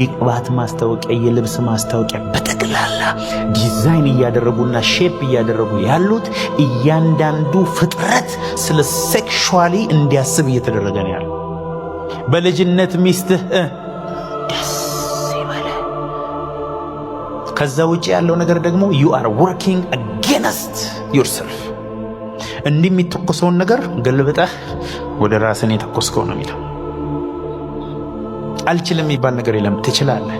የቅባት ማስታወቂያ የልብስ ማስታወቂያ በተክላላ ዲዛይን እያደረጉና ሼፕ እያደረጉ ያሉት እያንዳንዱ ፍጥረት ስለ ሴክሹዋሊ እንዲያስብ እየተደረገ ነው ያለው። በልጅነት ሚስትህ ደስ ይበለ። ከዛ ውጪ ያለው ነገር ደግሞ you are working against yourself። እንዲህ የሚተኮሰውን ነገር ገልብጠህ ወደ ራስን የተኮስከው ነው የሚለው። አልችልም የሚባል ነገር የለም። ትችላለህ።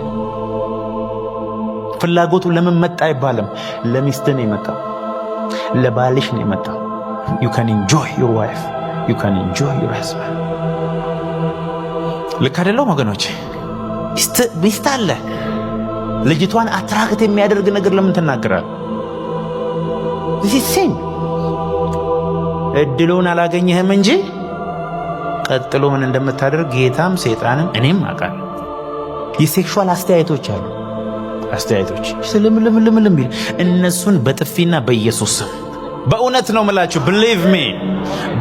ፍላጎቱ ለምን መጣ አይባልም። ለሚስትህ ነው የመጣው፣ ለባልሽ ነው የመጣው። you can enjoy your wife, you can enjoy your husband። ልክ አይደለም ወገኖቼ? ሚስት አለ። ልጅቷን አትራክት የሚያደርግ ነገር ለምን ትናገራለህ? ሲሲን እድሉን አላገኘህም እንጂ ቀጥሎ ምን እንደምታደርግ ጌታም ሰይጣንም እኔም አውቃለሁ። የሴክሹዋል አስተያየቶች አሉ። አስተያየቶች ስለምልምልምልም ቢል እነሱን በጥፊና በኢየሱስ ስም በእውነት ነው የምላችሁ።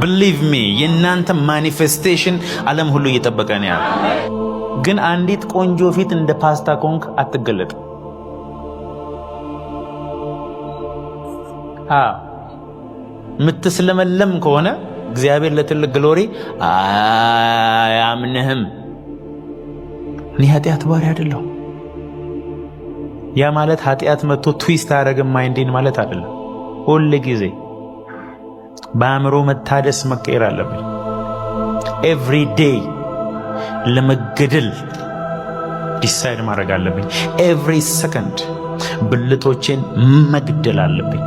believe me የእናንተ ማኒፌስቴሽን ዓለም ሁሉ እየጠበቀ ነው ያለው። ግን አንዲት ቆንጆ ፊት እንደ ፓስታ ኮንክ አትገለጥ። ምትስለመለም ከሆነ እግዚአብሔር ለትልቅ ግሎሪ አያምንህም። እኔ ኃጢአት ባሪ አይደለሁ። ያ ማለት ኃጢአት መጥቶ ትዊስት አያደርግም ማይንዴን ማለት አይደለም። ሁል ጊዜ በአእምሮ መታደስ መቀየር አለብኝ። ኤቭሪ ዴይ ለመገደል ዲሳይድ ማድረግ አለብኝ። ኤቭሪ ሰከንድ ብልቶቼን መግደል አለብኝ።